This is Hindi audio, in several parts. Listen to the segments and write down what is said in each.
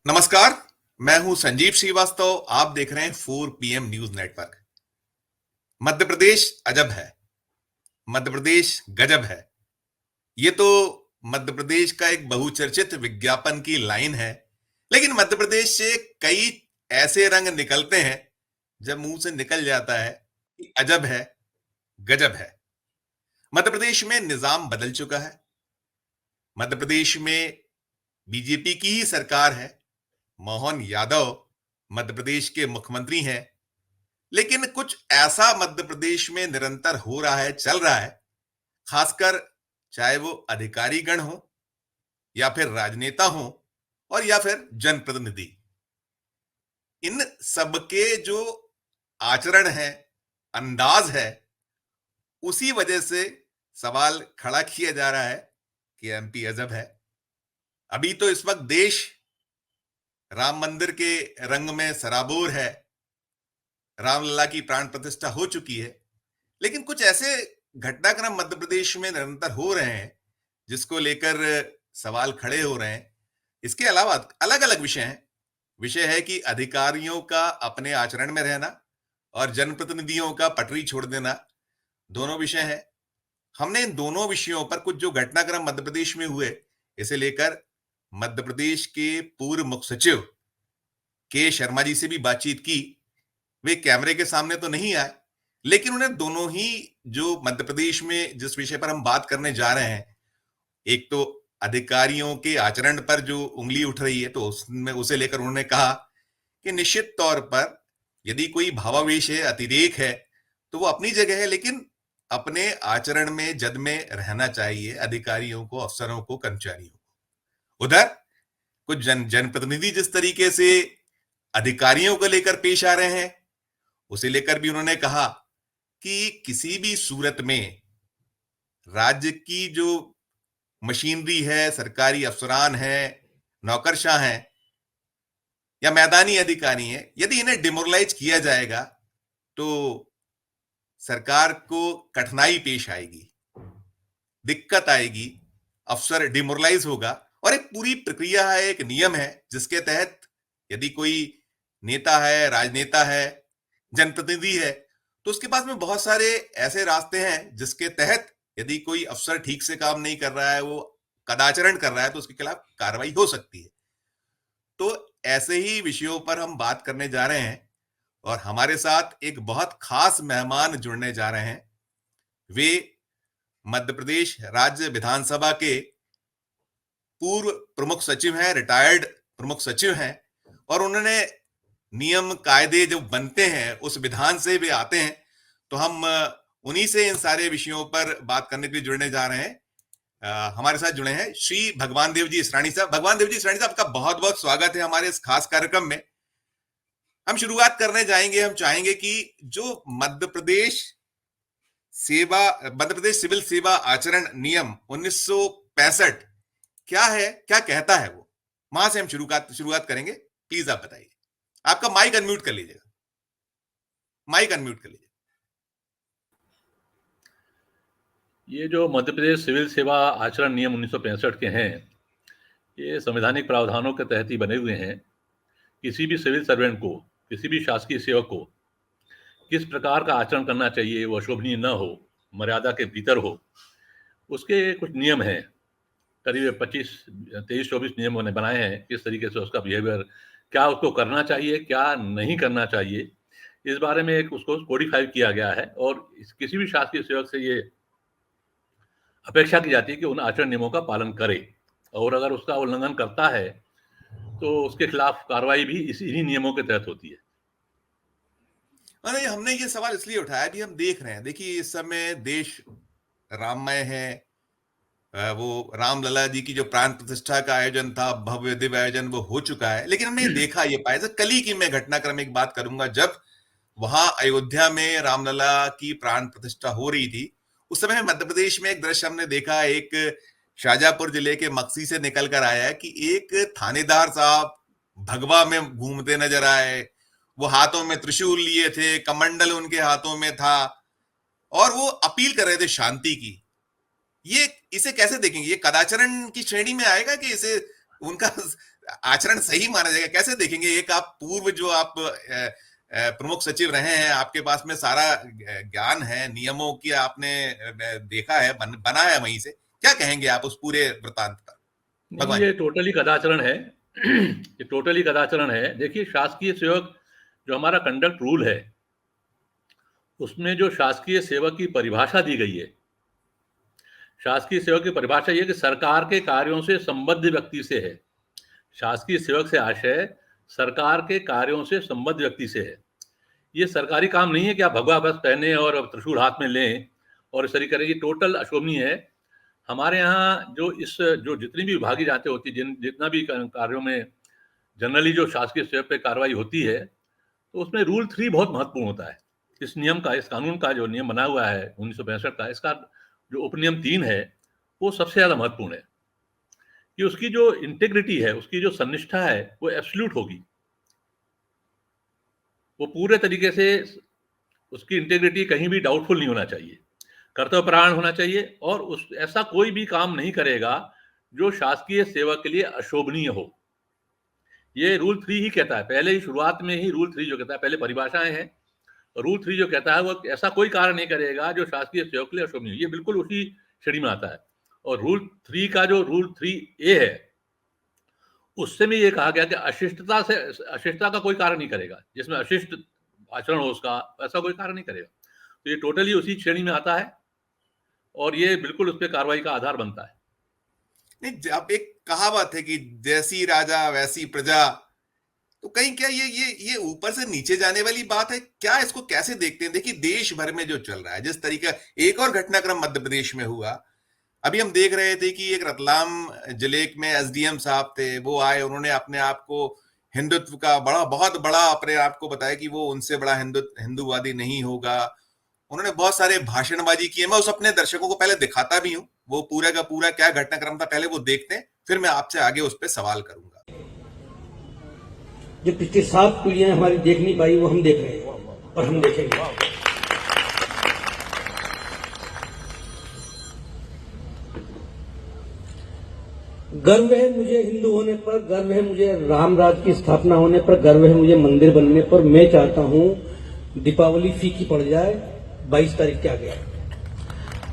नमस्कार। मैं हूं संजीव श्रीवास्तव। आप देख रहे हैं 4 PM news network. Madhya Pradesh अजब है, मध्य प्रदेश गजब है। ये तो मध्य प्रदेश का एक बहुचर्चित विज्ञापन की लाइन है। लेकिन मध्य प्रदेश से कई ऐसे रंग निकलते हैं जब मुंह से निकल जाता है कि अजब है, गजब है। मध्य प्रदेश में निजाम बदल चुका है। मध्य प्रदेश में बीजेपी की ही सरकार है। मोहन यादव मध्य प्रदेश के मुख्यमंत्री हैं। लेकिन कुछ ऐसा मध्य प्रदेश में निरंतर हो रहा है, चल रहा है, खासकर चाहे वो अधिकारी गण हो या फिर राजनेता हो और या फिर जनप्रतिनिधि। इन सबके जो आचरण है, अंदाज है, उसी वजह से सवाल खड़ा किया जा रहा है कि एमपी अजब है। अभी तो इस वक्त देश राम मंदिर के रंग में सराबोर है। रामलला की प्राण प्रतिष्ठा हो चुकी है। लेकिन कुछ ऐसे घटनाक्रम मध्य प्रदेश में निरंतर हो रहे हैं जिसको लेकर सवाल खड़े हो रहे हैं। इसके अलावा अलग अलग विषय हैं। विषय है कि अधिकारियों का अपने आचरण में रहना और जनप्रतिनिधियों का पटरी छोड़ देना, दोनों विषय हैं। हमने इन दोनों विषयों पर कुछ जो घटनाक्रम मध्य प्रदेश में हुए, इसे लेकर मध्य प्रदेश के पूर्व मुख्य सचिव के शर्मा जी से भी बातचीत की। वे कैमरे के सामने तो नहीं आए, लेकिन उन्हें दोनों ही जो मध्य प्रदेश में जिस विषय पर हम बात करने जा रहे हैं, एक तो अधिकारियों के आचरण पर जो उंगली उठ रही है, तो उसमें उसे लेकर उन्होंने कहा कि निश्चित तौर पर यदि कोई भावावेश है, अतिरेक है, तो वो अपनी जगह है, लेकिन अपने आचरण में जद में रहना चाहिए अधिकारियों को, अफसरों को, कर्मचारियों को। उधर कुछ जनप्रतिनिधि जिस तरीके से अधिकारियों को लेकर पेश आ रहे हैं, उसे लेकर भी उन्होंने कहा कि किसी भी सूरत में राज्य की जो मशीनरी है, सरकारी अफसरान है, नौकरशाह हैं या मैदानी अधिकारी हैं, यदि इन्हें डिमोरलाइज किया जाएगा तो सरकार को कठिनाई पेश आएगी, दिक्कत आएगी, अफसर डिमोरलाइज होगा। और एक पूरी प्रक्रिया है, एक नियम है जिसके तहत यदि कोई नेता है, राजनेता है, जनप्रतिनिधि है, तो उसके पास में बहुत सारे ऐसे रास्ते हैं जिसके तहत यदि कोई अफसर ठीक से काम नहीं कर रहा है, वो कदाचरण कर रहा है, तो उसके खिलाफ कार्रवाई हो सकती है। तो ऐसे ही विषयों पर हम बात करने जा रहे हैं और हमारे साथ एक बहुत खास मेहमान जुड़ने जा रहे हैं। वे मध्य प्रदेश राज्य विधानसभा के पूर्व प्रमुख सचिव हैं, रिटायर्ड प्रमुख सचिव हैं, और उन्होंने नियम कायदे जो बनते हैं उस विधान से वे आते हैं। तो हम उन्हीं से इन सारे विषयों पर बात करने के लिए जुड़ने जा रहे हैं। हमारे साथ जुड़े हैं श्री भगवान देव जी इसरानी साहब। भगवान देव जी इसरानी साहब, आपका बहुत बहुत स्वागत है हमारे इस खास कार्यक्रम में। हम शुरुआत करने जाएंगे, हम चाहेंगे कि जो मध्य प्रदेश सिविल सेवा आचरण नियम 1965 क्या है, क्या कहता है, वो वहां से हम शुरुआत करेंगे। प्लीज आप बताइए। आपका माइक अनम्यूट कर लीजिएगा, माइक अनम्यूट कर लीजिए। ये जो मध्य प्रदेश सिविल सेवा आचरण नियम 1965 के हैं, ये संवैधानिक प्रावधानों के तहत ही बने हुए हैं। किसी भी सिविल सर्वेंट को, किसी भी शासकीय सेवक को किस प्रकार का आचरण करना चाहिए, वो अशोभनीय न हो, मर्यादा के भीतर हो, उसके कुछ नियम हैं। करीब 23-24 नियम उन्होंने बनाए हैं, किस तरीके से उसका बिहेवियर, क्या उसको करना चाहिए, क्या नहीं करना चाहिए, इस बारे में एक उसको कोडिफाई किया गया है। और किसी भी शासकीय सेवक से ये अपेक्षा की जाती है कि उन आचरण नियमों का पालन करे, और अगर उसका उल्लंघन करता है तो उसके खिलाफ कार्रवाई भी इन्हीं नियमों के तहत होती है। अरे, हमने ये सवाल इसलिए उठाया भी हम देख रहे हैं, देखिए इस समय देश राममय है। वो रामलला जी की जो प्राण प्रतिष्ठा का आयोजन था, भव्य दिव्य आयोजन, वो हो चुका है। लेकिन हमने देखा, ये पाया, कल ही की मैं घटनाक्रम एक बात करूंगा, जब वहां अयोध्या में रामलला की प्राण प्रतिष्ठा हो रही थी, उस समय मध्य प्रदेश में एक दृश्य हमने देखा। एक शाहजहांपुर जिले के मक्सी से निकल कर आया कि एक थानेदार साहब भगवा में घूमते नजर आए। वो हाथों में त्रिशूल लिए थे, कमंडल उनके हाथों में था, और वो अपील कर रहे थे शांति की। ये इसे कैसे देखेंगे? ये कदाचरण की श्रेणी में आएगा कि इसे उनका आचरण सही माना जाएगा? कैसे देखेंगे? एक आप पूर्व जो आप प्रमुख सचिव रहे हैं, आपके पास में सारा ज्ञान है, नियमों की आपने देखा है, बना है वहीं से, क्या कहेंगे आप उस पूरे वृतांत पर? नहीं, ये टोटली कदाचरण है। ये टोटली कदाचरण है। देखिए, शासकीय सेवक जो हमारा कंडक्ट रूल है, उसमें जो शासकीय सेवक की परिभाषा दी गई है, शासकीय सेवक की परिभाषा ये कि सरकार के कार्यों से संबद्ध व्यक्ति से है। शासकीय सेवक से आशय सरकार के कार्यों से संबद्ध व्यक्ति से है। ये सरकारी काम नहीं है कि आप भगवा बस पहने और त्रिशूल हाथ में लें और इस तरीके की टोटल अशोभनीय है। हमारे यहाँ जो जितनी भी विभागीय जांचें होती है, जितना भी कार्यों में जनरली जो शासकीय सेवक पे कार्रवाई होती है, तो उसमें रूल 3 बहुत महत्वपूर्ण होता है। इस नियम का, इस कानून का जो नियम बना हुआ है 1965 का, इसका जो उपनियम 3 है, वो सबसे ज़्यादा महत्वपूर्ण है कि उसकी जो इंटेग्रिटी है, उसकी जो सन्निष्ठा है, वो एब्सोल्यूट होगी। वो पूरे तरीके से उसकी इंटेग्रिटी कहीं भी डाउटफुल नहीं होना चाहिए, कर्तव्यपरायण होना चाहिए और ऐसा कोई भी काम नहीं करेगा जो शासकीय सेवक के लिए अशोभनीय हो। ये रूल 3 ही कहता है, पहले ही शुरुआत में ही रूल 3 जो कहता है, पहले परिभाषाएं हैं, रूल 3 जो कहता है वो ऐसा कोई कार्य नहीं करेगा जो शासकीय सेवक के लिए अशोभनीय। ये बिल्कुल उसी श्रेणी में आता है। और रूल 3 का जो रूल 3A है, उससे में ये कहा गया कि अशिष्टता का कोई कार्य नहीं करेगा, जिसमें अशिष्ट आचरण हो उसका, ऐसा कोई कार्य नहीं करेगा। तो ये टोटली उसी श्रेणी में आता है और ये बिल्कुल उस पर कार्रवाई का आधार बनता है। नहीं, अब एक कहावत है कि जैसी राजा वैसी प्रजा, तो कहीं क्या ये ऊपर से नीचे जाने वाली बात है क्या? इसको कैसे देखते हैं? देखिए, देश भर में जो चल रहा है, जिस तरीके, एक और घटनाक्रम मध्य प्रदेश में हुआ। अभी हम देख रहे थे कि एक रतलाम जिले में एसडीएम साहब थे, वो आए, उन्होंने अपने आप को हिंदुत्व का बहुत बड़ा अपने आप को बताया कि वो उनसे बड़ा हिंदूवादी नहीं होगा। उन्होंने बहुत सारे भाषणबाजी किए। मैं उस अपने दर्शकों को पहले दिखाता भी हूं, वो पूरा का पूरा क्या घटनाक्रम था, पहले वो देखते हैं, फिर मैं आपसे आगे उस पर सवाल करूंगा। जो पिछली 7 पीढ़ियां हमारी देख नहीं पाई, वो हम देख रहे हैं और हम देखेंगे। गर्व है मुझे हिंदू होने पर, गर्व है मुझे राम राज की स्थापना होने पर, गर्व है मुझे मंदिर बनने पर। मैं चाहता हूं दीपावली फीकी पड़ जाए 22 तारीख के आगे।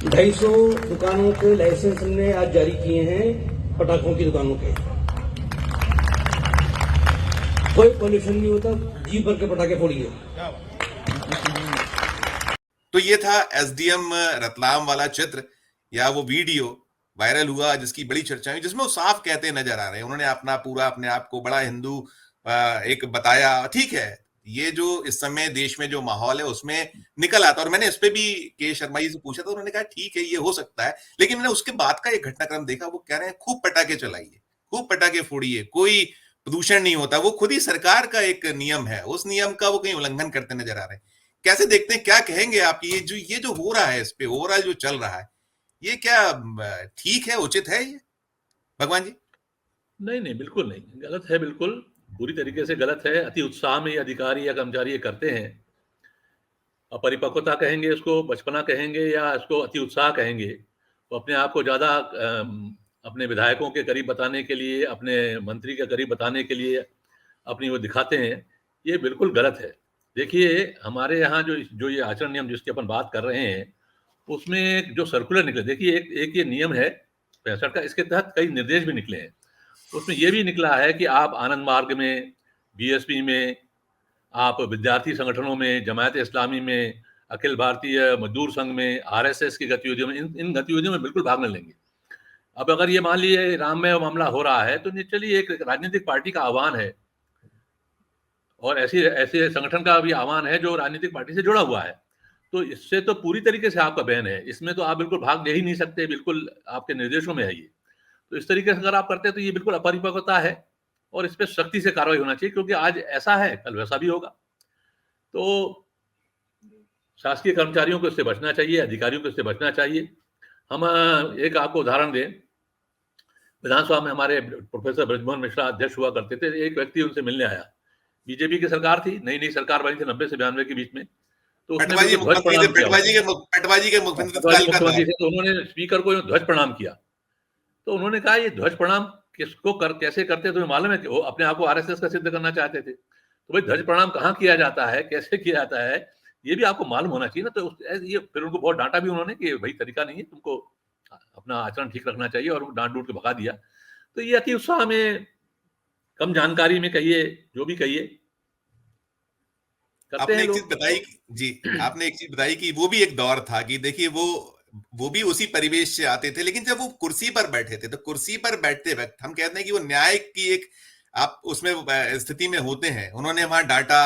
250 दुकानों के लाइसेंस हमने आज जारी किए हैं, पटाखों की दुकानों के। कोई पॉल्यूशन नहीं होता, जी भर के पटाखे फोड़िए। तो ये था एसडीएम रतलाम वाला चित्र या वो वीडियो वायरल हुआ, जिसकी बड़ी चर्चा हुई, जिसमें वो साफ कहते नजर आ रहे हैं। उन्होंने अपने आप को बड़ा हिंदू एक बताया। ठीक है, ये जो इस समय देश में जो माहौल है उसमें निकल आता। और मैंने इस पे भी के शर्मा जी से पूछा था, उन्होंने कहा ठीक है ये हो सकता है, लेकिन मैंने उसके बाद का एक घटनाक्रम देखा, वो कह रहे हैं खूब पटाखे चलाइए, खूब पटाखे फोड़िए, कोई प्रदूषण नहीं होता। वो खुद ही सरकार का एक नियम है, उस नियम का वो कहीं उल्लंघन करते नजर आ रहे हैं। कैसे देखते हैं, क्या कहेंगे आप? ये जो हो रहा है, इस पे ओवरऑल जो चल रहा है, ये क्या ठीक है, उचित है ये, भगवान जी? नहीं, बिल्कुल नहीं, गलत है, बिल्कुल पूरी तरीके से गलत है। अति उत्साह में ये अधिकारी या कर्मचारी ये करते हैं। अपरिपक्वता कहेंगे इसको, बचपना कहेंगे, या इसको अति उत्साह कहेंगे। वो अपने आप को ज़्यादा अपने विधायकों के करीब बताने के लिए, अपने मंत्री के करीब बताने के लिए अपनी वो दिखाते हैं। ये बिल्कुल गलत है। देखिए, हमारे यहाँ जो ये आचरण नियम जिसकी अपन बात कर रहे हैं, उसमें जो सर्कुलर निकले, देखिए एक ये नियम है 65 का, इसके तहत कई निर्देश भी निकले हैं। उसमें ये भी निकला है कि आप आनंद मार्ग में, बीएसपी में, आप विद्यार्थी संगठनों में, जमायत इस्लामी में, अखिल भारतीय मजदूर संघ में, आरएसएस की गतिविधियों में, इन गतिविधियों में बिल्कुल भाग न लेंगे। अब अगर ये मान लीजिए राममय मामला हो रहा है, तो चलिए एक राजनीतिक पार्टी का आह्वान है और ऐसे संगठन का भी आह्वान है जो राजनीतिक पार्टी से जुड़ा हुआ है, तो इससे तो पूरी तरीके से आपका बैन है। इसमें तो आप बिल्कुल भाग ले ही नहीं सकते, बिल्कुल आपके निर्देशों में है ये। तो इस तरीके से अगर आप करते हैं तो ये बिल्कुल अपरिपक्वता है और इस पे सख्ती से कार्रवाई होना चाहिए, क्योंकि आज ऐसा है, कल वैसा भी होगा। तो शासकीय कर्मचारियों को इससे बचना चाहिए, अधिकारियों को इससे बचना चाहिए। हम एक आपको उदाहरण दें, विधानसभा में हमारे प्रोफेसर ब्रजमोहन मिश्रा अध्यक्ष हुआ करते थे। एक व्यक्ति उनसे मिलने आया, बीजेपी की सरकार थी, नई सरकार बनी थी 90 से 92 के बीच में। तो उसने ध्वज प्रणाम किया, पटवाजी के मुख्यमंत्री थे, तो उन्होंने स्पीकर को ध्वज प्रणाम किया। तो उन्होंने कहा ये ध्वज प्रणाम कैसे करते हैं तुम्हें मालूम है कि वो अपने आप को आरएसएस का सिद्ध करना चाहते थे। तो भाई ध्वज प्रणाम कहाँ किया जाता है, कैसे किया जाता है, ये भी आपको मालूम होना चाहिए ना। तो ये फिर उनको बहुत डांटा भी उन्होंने कि भाई तरीका नहीं है, तुमको अपना आचरण ठीक रखना चाहिए, और डांट डूट के भगा दिया। तो ये अति उत्साह में, कम जानकारी में कहिए, जो भी कहिए, करते आपने हैं एक चीज लोग। बताई जी, आपने एक चीज बताई कि वो भी एक दौर था कि देखिए वो भी उसी परिवेश से आते थे, लेकिन जब वो कुर्सी पर बैठे थे तो कुर्सी पर बैठते वक्त हम कहते हैं कि वो न्याय की एक आप उसमें स्थिति में होते हैं। उन्होंने वहां डांटा,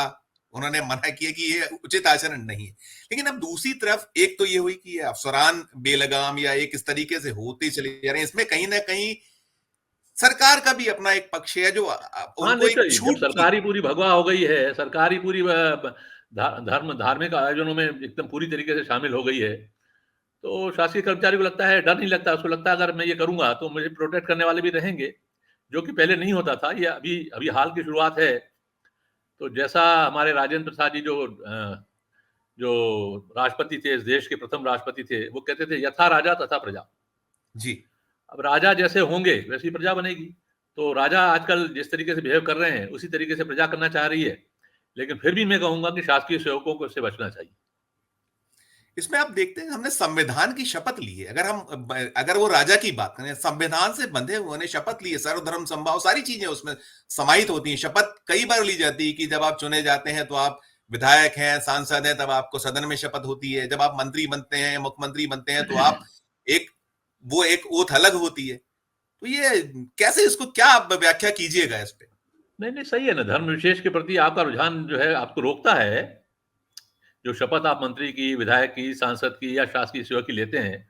उन्होंने मना किया कि ये उचित आचरण नहीं है। लेकिन अब दूसरी तरफ एक तो ये हुई कि ये अफसरान बेलगाम या एक इस तरीके से होते चले जा रहे हैं, इसमें कहीं ना कहीं सरकार का भी अपना एक पक्ष है जो हाँ, उनको एक निश्चय। जब छूट की। सरकार ही पूरी भगवा हो गई है, सरकार ही पूरी धार्मिक आयोजनों में एकदम पूरी तरीके से शामिल हो गई है, तो शासकीय कर्मचारी को लगता है, डर नहीं लगता, उसको लगता है अगर मैं ये करूँगा तो मुझे प्रोटेक्ट करने वाले भी रहेंगे, जो कि पहले नहीं होता था। ये अभी अभी हाल की शुरुआत है। तो जैसा हमारे राजेंद्र प्रसाद जी जो राष्ट्रपति थे, इस देश के प्रथम राष्ट्रपति थे, वो कहते थे यथा राजा तथा प्रजा। जी, अब राजा जैसे होंगे वैसी प्रजा बनेगी। तो राजा आजकल जिस तरीके से बिहेव कर रहे हैं, उसी तरीके से प्रजा करना चाह रही है। लेकिन फिर भी मैं कहूँगा कि शासकीय सेवकों को इससे बचना चाहिए। इसमें आप देखते हैं हमने संविधान की शपथ ली है। अगर वो राजा की बात करें, संविधान से बंधे हुए ने शपथ ली है, सर्वधर्म समभाव सारी चीजें उसमें समाहित होती हैं। शपथ कई बार ली जाती है कि जब आप चुने जाते हैं तो आप विधायक हैं, सांसद हैं, तब आपको सदन में शपथ होती है। जब आप मंत्री बनते हैं, मुख्यमंत्री बनते हैं, तो आप एक वो एक ओथ अलग होती है। तो ये कैसे, इसको क्या आप व्याख्या कीजिएगा इस पे? नहीं, नहीं, सही है ना। धर्म विशेष के प्रति आपका रुझान जो है आपको रोकता है। जो शपथ आप मंत्री की, विधायक की, सांसद की या शासकीय सेवक की लेते हैं,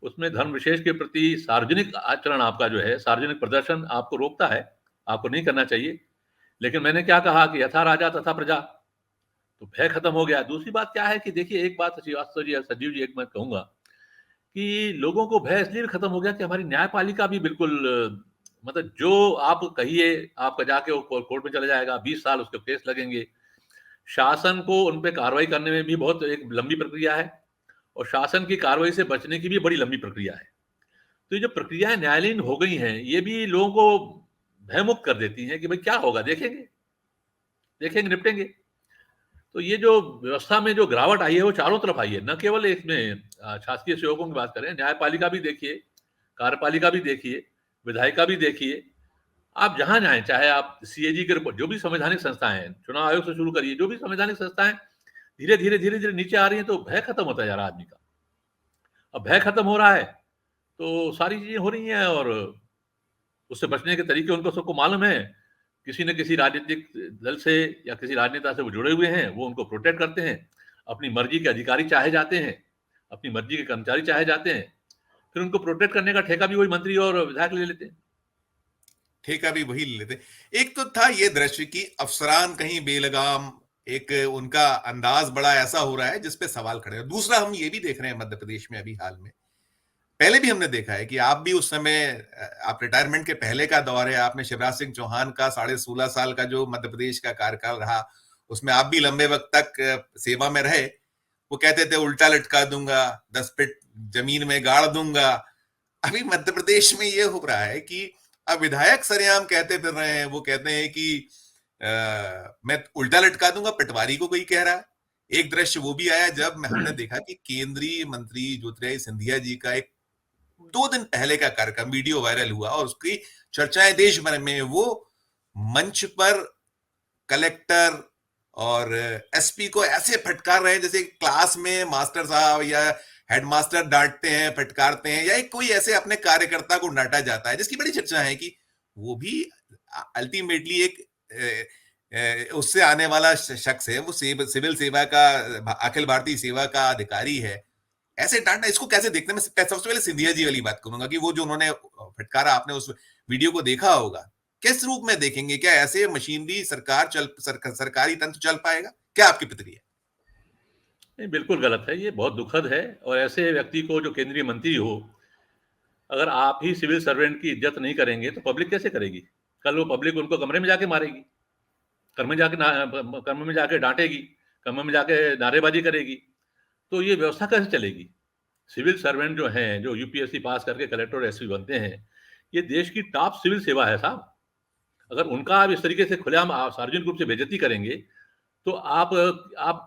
उसमें धर्म विशेष के प्रति सार्वजनिक आचरण आपका जो है, सार्वजनिक प्रदर्शन आपको रोकता है, आपको नहीं करना चाहिए। लेकिन मैंने क्या कहा कि यथा राजा तथा प्रजा, तो भय खत्म हो गया। दूसरी बात क्या है कि देखिए, एक बात श्रीवास्तव जी, संजीव जी, एक मैं कहूँगा कि लोगों को भय इसलिए भी खत्म हो गया कि हमारी न्यायपालिका भी बिल्कुल मतलब जो आप कहिए, आपका जाके वो कोर्ट में चला जाएगा, 20 साल उसके केस लगेंगे। शासन को उन पे कार्रवाई करने में भी बहुत एक लंबी प्रक्रिया है, और शासन की कार्रवाई से बचने की भी बड़ी लंबी प्रक्रिया है। तो ये जो प्रक्रियाएं न्यायालयीन हो गई हैं, ये भी लोगों को भयमुक्त कर देती हैं कि भाई क्या होगा, देखेंगे, देखेंगे, निपटेंगे। तो ये जो व्यवस्था में जो गिरावट आई है, वो चारों तरफ आई है, न केवल इसमें शासकीय सेवकों की बात करें, न्यायपालिका भी देखिए, कार्यपालिका भी देखिए, विधायिका भी देखिए। आप जहाँ जाएँ, चाहे आप सीएजी के रिपोर्ट, जो भी संवैधानिक संस्थाएँ हैं, चुनाव आयोग से शुरू करिए, जो भी संवैधानिक संस्थाएँ धीरे-धीरे नीचे आ रही हैं, तो भय खत्म होता जा रहा है आदमी का। अब भय खत्म हो रहा है, तो सारी चीज़ें हो रही हैं, और उससे बचने के तरीके उनको सबको मालूम है। किसी न किसी राजनीतिक दल से या किसी राजनेता से वो जुड़े हुए हैं, वो उनको प्रोटेक्ट करते हैं। अपनी मर्जी के अधिकारी चाहे जाते हैं, अपनी मर्जी के कर्मचारी चाहे जाते हैं। फिर उनको प्रोटेक्ट करने का ठेका भी वही मंत्री और विधायक ले लेते हैं। ठेका भी वही ले लेते। एक तो था ये दृश्य कि अफसरान कहीं बेलगाम, एक उनका अंदाज बड़ा ऐसा हो रहा है जिसपे सवाल खड़े हैं। दूसरा हम ये भी देख रहे हैं मध्य प्रदेश में अभी हाल में, पहले भी हमने देखा है कि आप भी उस समय, आप रिटायरमेंट के पहले का दौर है, आपने शिवराज सिंह चौहान का 16.5 साल का जो मध्य प्रदेश का कार्यकाल रहा, उसमें आप भी लंबे वक्त तक सेवा में रहे। वो कहते थे उल्टा लटका दूंगा, 10 फीट जमीन में गाड़ दूंगा। अभी मध्य प्रदेश में ये हो रहा है कि अब विधायक सरेआम कहते फिर रहे हैं, वो कहते हैं कि मैं उल्टा लटका दूंगा, पटवारी को कोई कह रहा है। एक दृश्य वो भी आया जब हमने देखा कि केंद्रीय मंत्री ज्योतिरादित्य सिंधिया जी का एक 2 दिन पहले का कार्यक्रम वीडियो वायरल हुआ, और उसकी चर्चाएं देश भर में। वो मंच पर कलेक्टर और एसपी को ऐसे फटकार रहे हैं जैसे क्लास में मास्टर साहब या हेडमास्टर डांटते हैं, फटकारते हैं, या एक कोई ऐसे अपने कार्यकर्ता को डांटा जाता है, जिसकी बड़ी चर्चा है कि वो भी अल्टीमेटली एक उससे आने वाला शख्स है। वो सिविल सेवा का, अखिल भारतीय सेवा का अधिकारी है। ऐसे डांटना, इसको कैसे देखते हैं? मैं सबसे पहले सिंधिया जी वाली बात करूंगा कि वो जो उन्होंने फटकारा, आपने उस वीडियो को देखा होगा, किस रूप में देखेंगे? क्या ऐसे मशीनरी सरकारी तंत्र चल पाएगा? क्या आपकी प्रतिक्रिया? नहीं, बिल्कुल गलत है, ये बहुत दुखद है। और ऐसे व्यक्ति को जो केंद्रीय मंत्री हो, अगर आप ही सिविल सर्वेंट की इज्जत नहीं करेंगे तो पब्लिक कैसे करेगी? कल वो पब्लिक उनको कमरे में जाके मारेगी, कमरे में जाके डांटेगी, कमरे में जाके नारेबाजी करेगी। तो ये व्यवस्था कैसे चलेगी? सिविल सर्वेंट जो हैं, जो यूपीएससी पास करके कलेक्टर और एसपी बनते हैं, ये देश की टॉप सिविल सेवा है साहब। अगर उनका आप इस तरीके से खुलेआम सार्वजनिक रूप से बेइज्जती करेंगे, तो आप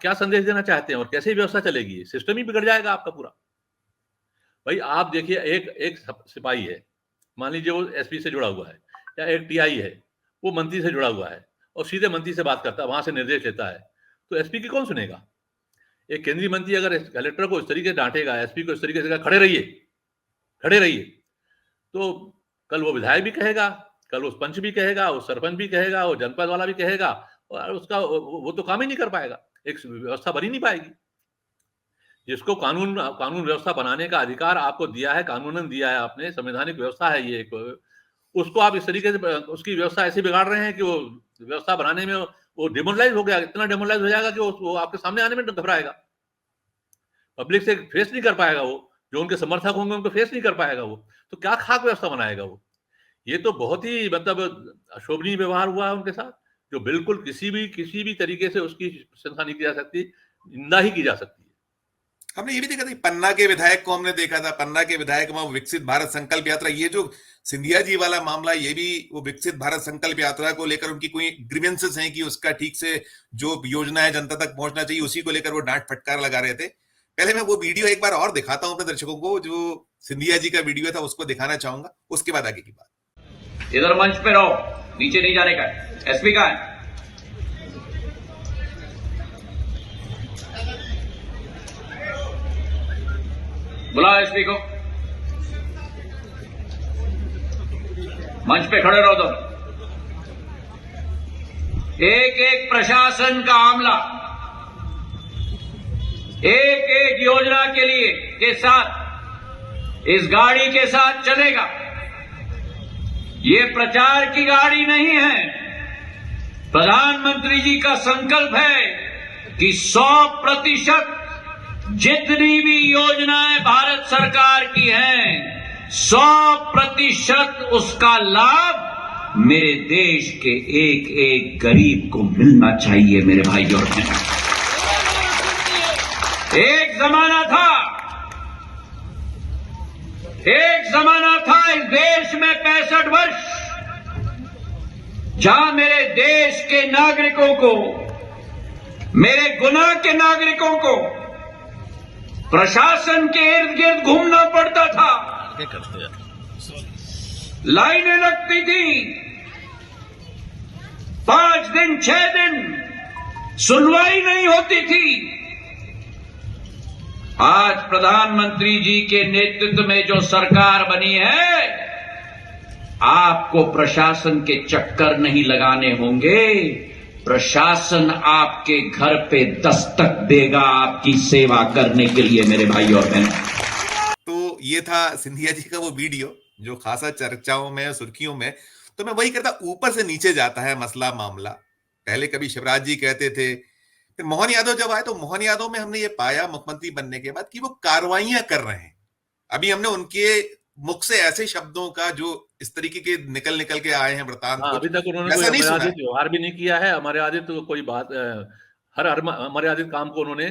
क्या संदेश देना चाहते हैं और कैसे व्यवस्था चलेगी? सिस्टम ही बिगड़ जाएगा आपका पूरा। भाई आप देखिए, एक सिपाही है, मान लीजिए वो एसपी से जुड़ा हुआ है, या एक टीआई है, वो मंत्री से जुड़ा हुआ है और सीधे मंत्री से बात करता है, वहां से निर्देश लेता है, तो एसपी की कौन सुनेगा? एक केंद्रीय मंत्री अगर कलेक्टर को इस तरीके से डांटेगा, एसपी को इस तरीके से खड़े रहिए, तो कल वो विधायक भी कहेगा, कल उस पंच भी कहेगा, उस सरपंच भी कहेगा, वो जनपद वाला भी कहेगा, और उसका वो तो काम ही नहीं कर पाएगा, एक व्यवस्था बन ही नहीं पाएगी। जिसको कानून व्यवस्था बनाने का अधिकार आपको दिया है, कानूनन दिया है आपने, संवैधानिक व्यवस्था है ये, उसको आप इस तरीके से उसकी व्यवस्था ऐसे बिगाड़ रहे हैं कि वो व्यवस्था बनाने में वो डिमोरलाइज हो गया, इतना डिमोरलाइज हो जाएगा कि वो आपके सामने आने में घबराएगा, पब्लिक से फेस नहीं कर पाएगा, वो जो उनके समर्थक होंगे उनको फेस नहीं कर पाएगा वो, तो क्या खाक व्यवस्था बनाएगा वो? ये तो बहुत ही मतलब अशोभनीय व्यवहार हुआ है उनके साथ, जो बिल्कुल किसी भी तरीके से उसकी प्रशंसा नहीं की जा सकती, निंदा ही की जा सकती है। हमने ये भी देखा था, पन्ना के विधायक को हमने देखा था, पन्ना के विधायक में विकसित भारत संकल्प यात्रा, ये जो सिंधिया जी वाला मामला, ये भी वो विकसित भारत संकल्प यात्रा को लेकर उनकी कोई ग्रीवेंसेस हैं कि उसका ठीक से जो योजना है जनता तक पहुंचना चाहिए, उसी को लेकर वो डांट फटकार लगा रहे थे। पहले मैं वो वीडियो एक बार और दिखाता हूं अपने दर्शकों को, जो सिंधिया जी का वीडियो था उसको दिखाना चाहूंगा, उसके बाद आगे की बात। इधर मंच पे रहो, नीचे नहीं जाने का। एसपी कहाँ है? बुलाओ एसपी को। मंच पे खड़े रहो तुम। एक एक प्रशासन का आमला एक एक योजना के लिए के साथ इस गाड़ी के साथ चलेगा। ये प्रचार की गाड़ी नहीं है। प्रधानमंत्री जी का संकल्प है कि 100% जितनी भी योजनाएं भारत सरकार की हैं, 100% उसका लाभ मेरे देश के एक एक गरीब को मिलना चाहिए। मेरे भाई और बहन, एक जमाना था इस देश में 65 वर्ष, जहां मेरे देश के नागरिकों को, मेरे गुना के नागरिकों को प्रशासन के इर्द गिर्द घूमना पड़ता था, लाइनें लगती थी, 5 दिन 6 दिन सुनवाई नहीं होती थी। आज प्रधानमंत्री जी के नेतृत्व में जो सरकार बनी है, आपको प्रशासन के चक्कर नहीं लगाने होंगे। प्रशासन आपके घर पे दस्तक देगा आपकी सेवा करने के लिए, मेरे भाई और बहन। तो ये था सिंधिया जी का वो वीडियो जो खासा चर्चाओं में, सुर्खियों में। तो मैं वही कहता, ऊपर से नीचे जाता है मसला मामला। पहले कभी शिवराज जी कहते थे, फिर मोहन यादव जब आए तो मोहन यादव में हमने ये पाया मुख्यमंत्री बनने के बाद कि वो कार्रवाइयां कर रहे हैं। अभी हमने उनके मुख से ऐसे शब्दों का जो इस तरीके के निकल के आए हैं वृतांत, अभी तक उन्होंने कोई अमर्यादित व्यवहार भी नहीं किया है। अमर्यादित तो कोई बात, हर अमर्यादित काम को उन्होंने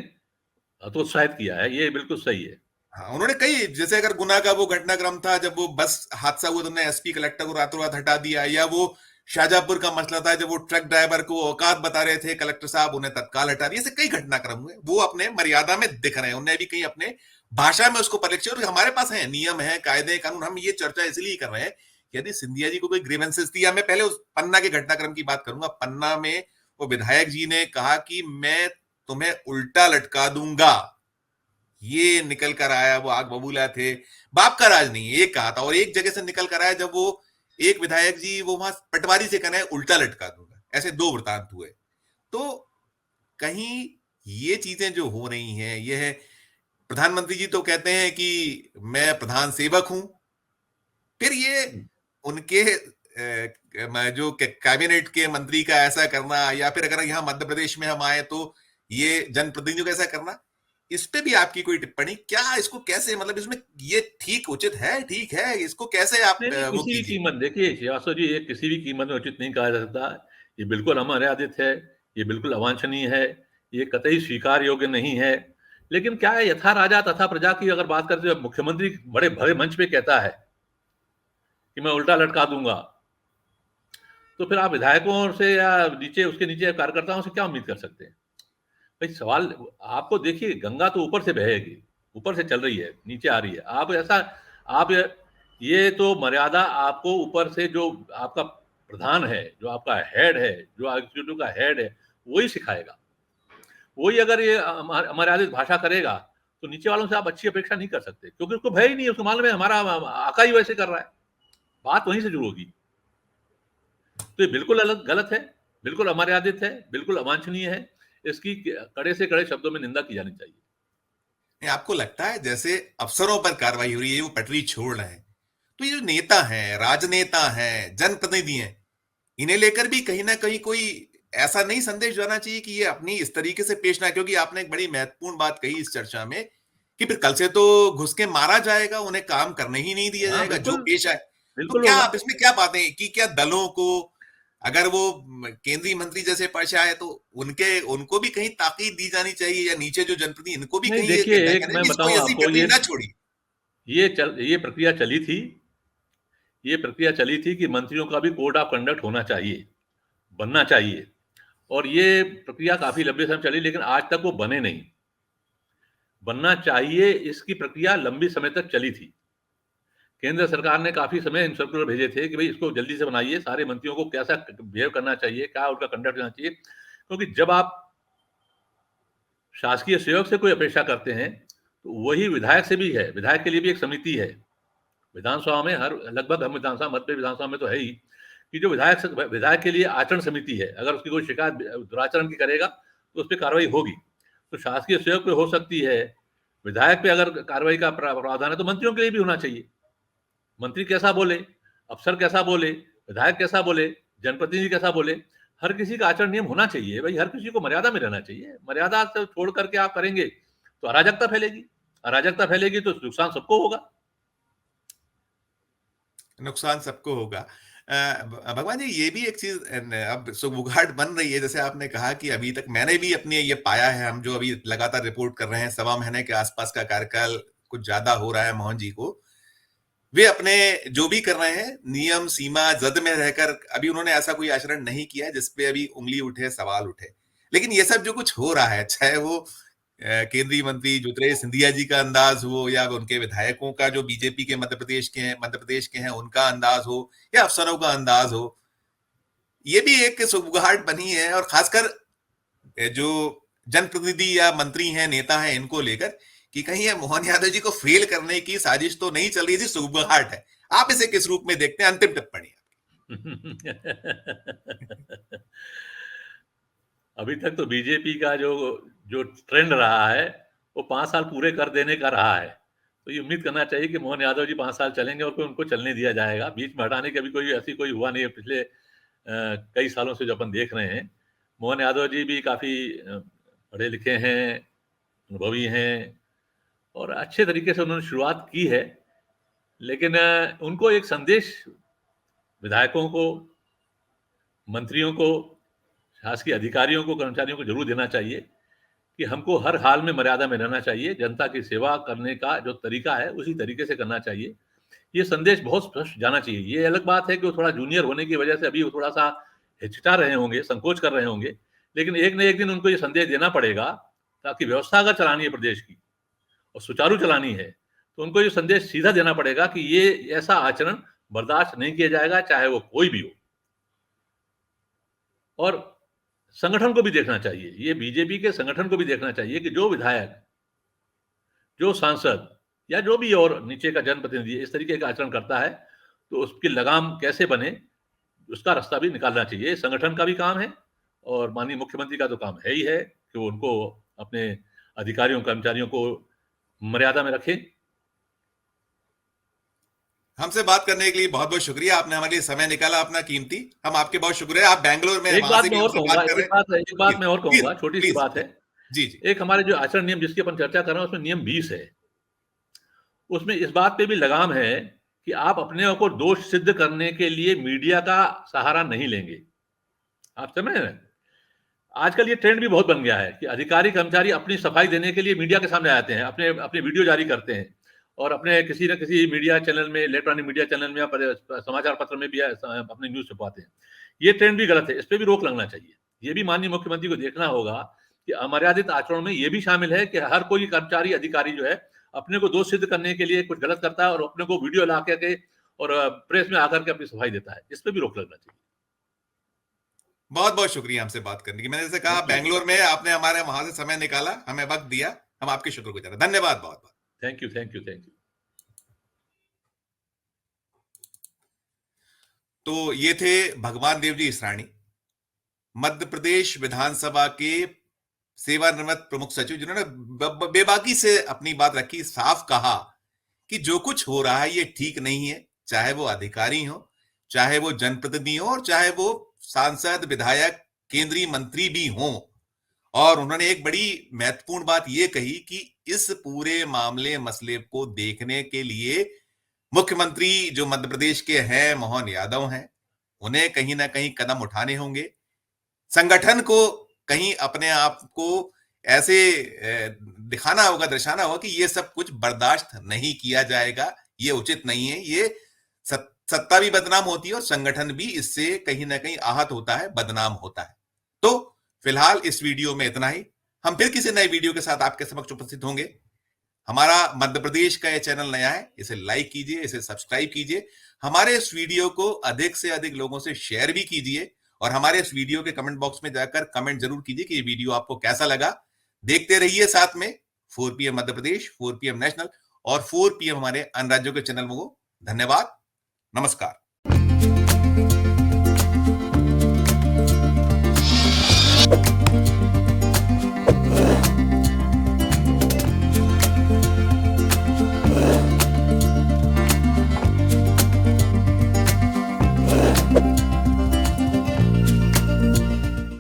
हतोत्साहित किया है, ये बिल्कुल सही है। हाँ, उन्होंने कई, जैसे अगर गुना का वो घटनाक्रम था जब वो बस हादसा हुआ तो उन्होंने एसपी कलेक्टर को रातों रात हटा दिया, या वो शाहजहांपुर का मसला था जब वो ट्रक ड्राइवर को औकात बता रहे थे कलेक्टर साहब, उन्हें तत्काल हटा दिया। ऐसे कई घटनाक्रम हुए, वो अपने मर्यादा में दिख रहे हैं, उन्हें भी कहीं अपने भाषा में उसको परिलक्षित। और हमारे पास है नियम है, कायदे कानून। हम ये चर्चा इसलिए कर रहे हैं कि यदि सिंधिया जी को कोई ग्रीवेंसेस थी, या मैं पहले उस पन्ना के घटनाक्रम की बात करूंगा। पन्ना में वो विधायक जी ने कहा कि मैं तुम्हें उल्टा लटका दूंगा, ये निकल कर आया। वो आग बबूला थे, बाप का राज नहीं, ये कहा था। और एक जगह से निकल कर आया जब वो एक विधायक जी वो वहां पटवारी से कहना है उल्टा लटका दूंगा। ऐसे 2 वृतांत हुए। तो कहीं ये चीजें जो हो रही हैं, ये है, प्रधानमंत्री जी तो कहते हैं कि मैं प्रधान सेवक हूं, फिर ये उनके जो कैबिनेट के मंत्री का ऐसा करना, या फिर अगर यहां मध्य प्रदेश में हम आए तो ये जनप्रतिनिधियों का ऐसा करना, इस पे भी आपकी कोई टिप्पणी? क्या इसको कैसे, मतलब इसमें ये ठीक उचित है, ठीक है, इसको कैसे आप वो किसी भी कीमत, देखिए श्रीवास्तव जी, ये किसी भी कीमत में उचित नहीं कहा जा सकता। ये बिल्कुल अमर्यादित है, ये बिल्कुल अवांछनीय है, ये कतई स्वीकार योग्य नहीं है। लेकिन क्या है, यथा राजा तथा प्रजा की अगर बात करते हैं, मुख्यमंत्री बड़े भरे मंच पे कहता है कि मैं उल्टा लटका दूंगा, तो फिर आप विधायकों से या नीचे उसके नीचे कार्यकर्ताओं से क्या उम्मीद कर सकते हैं? भाई सवाल आपको देखिए, गंगा तो ऊपर से बहेगी, ऊपर से चल रही है, नीचे आ रही है। आप ऐसा आप ये तो मर्यादा आपको ऊपर से जो आपका प्रधान है, जो आपका हेड है, जो एग्जीक्यूटिव का हेड है, वही सिखाएगा। वही अगर ये अमर्यादित भाषा करेगा, तो नीचे वालों से आप अच्छी अपेक्षा नहीं कर सकते, क्योंकि उसको भय ही नहीं है, उसको मालूम है हमारा आका ही वैसे कर रहा है। बात वहीं से शुरू होगी। तो ये बिल्कुल अलग गलत है, बिल्कुल अमर्यादित है, बिल्कुल अवांछनीय है। इसकी कड़े से कड़े शब्दों में निंदा की जानी चाहिए। नहीं, आपको लगता है जैसे अफसरों पर कार्रवाई हो रही है, वो पटरी छोड़ रहे हैं, तो ये जो नेता हैं, राजनेता हैं, जनप्रतिनिधि हैं, इन्हें लेकर भी कहीं ना कहीं कोई ऐसा नहीं संदेश जाना चाहिए कि ये अपनी इस तरीके से पेश ना, क्योंकि आपने एक बड़ी महत्वपूर्ण बात कही इस चर्चा में कि फिर कल से तो घुस के मारा जाएगा, उन्हें काम करने ही नहीं दिया हाँ, जाएगा, जो बिल्कुल, पेश आए। तो बिल्कुल क्या होगा। आप इसमें क्या बातें कि क्या दलों को, अगर वो केंद्रीय मंत्री जैसे पेश आए, तो उनको भी कहीं ताकीद दी जानी चाहिए, या नीचे जो जनप्रतिनिधि इनको भी नहीं, कहीं ये देखिए, कहना है एक मैं कि कोई बताऊँ ऐसी आपको, पटरी ना छोड़ी। ये प्रक्रिया चली थी। ये प्रक्रिया चली थी कि मंत्रियों का भी कोड ऑफ कंडक्ट होना चाहिए, बनना चाहिए, और ये प्रक्रिया काफ़ी लंबे समय चली, लेकिन आज तक वो बने नहीं। बनना चाहिए, इसकी प्रक्रिया लंबी समय तक चली थी। केंद्र सरकार ने काफ़ी समय इन सर्कुलर भेजे थे कि भई इसको जल्दी से बनाइए, सारे मंत्रियों को कैसा बिहेव करना चाहिए, क्या उनका कंडक्ट होना चाहिए। क्योंकि जब आप शासकीय सेवक से कोई अपेक्षा करते हैं, तो वही विधायक से भी है। विधायक के लिए भी एक समिति है। विधानसभा में लगभग हम विधानसभा मध्य विधानसभा में तो है ही कि जो विधायक के लिए आचरण समिति है। अगर उसकी कोई शिकायत दुराचरण की करेगा, तो उस पर कार्रवाई होगी। तो शासकीय सेवक पे हो सकती है, विधायक पे अगर कार्रवाई का प्रावधान है, तो मंत्रियों के लिए भी होना चाहिए। मंत्री कैसा बोले, अफसर कैसा बोले, विधायक कैसा बोले, जनप्रतिनिधि कैसा बोले, हर किसी का आचरण नियम होना चाहिए। भाई हर किसी को मर्यादा में रहना चाहिए। मर्यादा से छोड़ करके आप करेंगे तो अराजकता फैलेगी। अराजकता फैलेगी तो नुकसान सबको होगा। नुकसान सबको होगा। भगवान जी, ये भी एक चीज अब सुगबुगाहट बन रही है, जैसे आपने कहा कि अभी तक मैंने भी अपने ये पाया है, हम जो अभी लगातार रिपोर्ट कर रहे हैं, 1.25 महीने के आसपास का कार्यकाल कुछ ज्यादा हो रहा है मोहन जी को, वे अपने जो भी कर रहे हैं नियम सीमा जद में रहकर, अभी उन्होंने ऐसा कोई आचरण नहीं किया जिसपे अभी उंगली उठे, सवाल उठे। लेकिन ये सब जो कुछ हो रहा है, चाहे वो केंद्रीय मंत्री ज्योतिरादित्य सिंधिया जी का अंदाज हो, या उनके विधायकों का जो बीजेपी के मध्य प्रदेश के हैं उनका अंदाज हो, या अफसरों का अंदाज हो, ये भी एक सुगबुगाहट बनी है। और खासकर जो जनप्रतिनिधि या मंत्री हैं, नेता हैं, इनको लेकर कि कहीं ये मोहन यादव जी को फेल करने की साजिश तो नहीं चल रही थी, सुगबुगाहट है। आप इसे किस रूप में देखते हैं? अंतिम टिप्पणी। अभी तक तो बीजेपी का जो जो ट्रेंड रहा है, वो 5 साल पूरे कर देने का रहा है। तो ये उम्मीद करना चाहिए कि मोहन यादव जी 5 साल चलेंगे और कोई उनको चलने दिया जाएगा। बीच में हटाने की अभी कोई हुआ नहीं है पिछले कई सालों से जो अपन देख रहे हैं। मोहन यादव जी भी काफ़ी पढ़े लिखे हैं, अनुभवी हैं, और अच्छे तरीके से उन्होंने शुरुआत की है। लेकिन उनको एक संदेश विधायकों को, मंत्रियों को, शासकीय अधिकारियों को, कर्मचारियों को जरूर देना चाहिए कि हमको हर हाल में मर्यादा में रहना चाहिए। जनता की सेवा करने का जो तरीका है, उसी तरीके से करना चाहिए। ये संदेश बहुत स्पष्ट जाना चाहिए। ये अलग बात है कि वो थोड़ा जूनियर होने की वजह से अभी वो थोड़ा-सा हिचकिचा रहे होंगे, संकोच कर रहे होंगे। लेकिन एक न एक दिन उनको ये संदेश देना पड़ेगा, ताकि व्यवस्था अगर चलानी है प्रदेश की और सुचारू चलानी है, तो उनको ये संदेश सीधा देना पड़ेगा कि ये ऐसा आचरण बर्दाश्त नहीं किया जाएगा, चाहे वो कोई भी हो। और संगठन को भी देखना चाहिए, ये बीजेपी के संगठन को भी देखना चाहिए कि जो विधायक, जो सांसद या जो भी और नीचे का जनप्रतिनिधि इस तरीके का आचरण करता है, तो उसकी लगाम कैसे बने, उसका रास्ता भी निकालना चाहिए। संगठन का भी काम है और माननीय मुख्यमंत्री का तो काम है ही है कि वो उनको, अपने अधिकारियों, कर्मचारियों को मर्यादा में रखें। हमसे बात करने के लिए बहुत बहुत शुक्रिया। आपने हमारे लिए समय निकाला अपना कीमती। हम आपके बहुत शुक्रिया। आप बैंगलोर में, एक वहां बात से भी मैं और हमसे कहूंगा, बात कर रहे हैं। एक बात मैं और कहूंगा, छोटी सी प्लीज, बात है। जी जी। एक हमारे जो आचरण नियम जिसकी अपन चर्चा कर रहे हैं, उसमें नियम 20 है। उसमें इस बात पे भी लगाम है कि आप अपने को दोष सिद्ध करने के लिए मीडिया का सहारा नहीं लेंगे। आप समझ रहे हैं? आजकल ये ट्रेंड भी बहुत बन गया है कि अधिकारी कर्मचारी अपनी सफाई देने के लिए मीडिया के सामने आते हैं, अपने अपने वीडियो जारी करते हैं और अपने किसी न किसी मीडिया चैनल में, इलेक्ट्रॉनिक मीडिया चैनल में या समाचार पत्र में भी अपनी न्यूज़ छुपाते हैं। ये ट्रेंड भी गलत है, इस पे भी रोक लगना चाहिए। ये भी माननीय मुख्यमंत्री को देखना होगा कि अमर्यादित आचरण में ये भी शामिल है कि हर कोई कर्मचारी, अधिकारी जो है, अपने को दोष सिद्ध करने के लिए कुछ गलत करता है और अपने को वीडियो ला के और प्रेस में आकर के अपनी सफाई देता है। इस पे भी रोक लगना चाहिए। बहुत बहुत शुक्रिया हमसे बात करने की। मैंने जैसे कहा, बेंगलोर में आपने हमारे वहां से समय निकाला, हमें वक्त दिया, हम आपके शुक्रगुजार हैं। धन्यवाद बहुत बहुत। Thank you, thank you, thank you. तो ये थे भगवान देव जी इसरानी, मध्य प्रदेश विधानसभा के सेवानिवृत्त प्रमुख सचिव, जिन्होंने बेबाकी से अपनी बात रखी, साफ कहा कि जो कुछ हो रहा है ये ठीक नहीं है, चाहे वो अधिकारी हो, चाहे वो जनप्रतिनिधि हो, और चाहे वो सांसद, विधायक, केंद्रीय मंत्री भी हों। और उन्होंने एक बड़ी महत्वपूर्ण बात ये कही कि इस पूरे मामले मसले को देखने के लिए मुख्यमंत्री जो मध्य प्रदेश के हैं, मोहन यादव हैं, उन्हें कहीं ना कहीं कदम उठाने होंगे। संगठन को कहीं अपने आप को ऐसे दिखाना होगा, दर्शाना होगा कि ये सब कुछ बर्दाश्त नहीं किया जाएगा, ये उचित नहीं है। ये सत्ता भी बदनाम होती है और संगठन भी इससे कहीं ना कहीं आहत होता है, बदनाम होता है। तो फिलहाल इस वीडियो में इतना ही। हम फिर किसी नए वीडियो के साथ आपके समक्ष उपस्थित होंगे। हमारा मध्य प्रदेश का ये चैनल नया है, इसे लाइक कीजिए, इसे सब्सक्राइब कीजिए, हमारे इस वीडियो को अधिक से अधिक लोगों से शेयर भी कीजिए, और हमारे इस वीडियो के कमेंट बॉक्स में जाकर कमेंट जरूर कीजिए कि ये वीडियो आपको कैसा लगा। देखते रहिए साथ में 4 PM Madhya Pradesh, 4 PM national और 4 PM हमारे अन्य राज्यों के चैनल को। धन्यवाद, नमस्कार।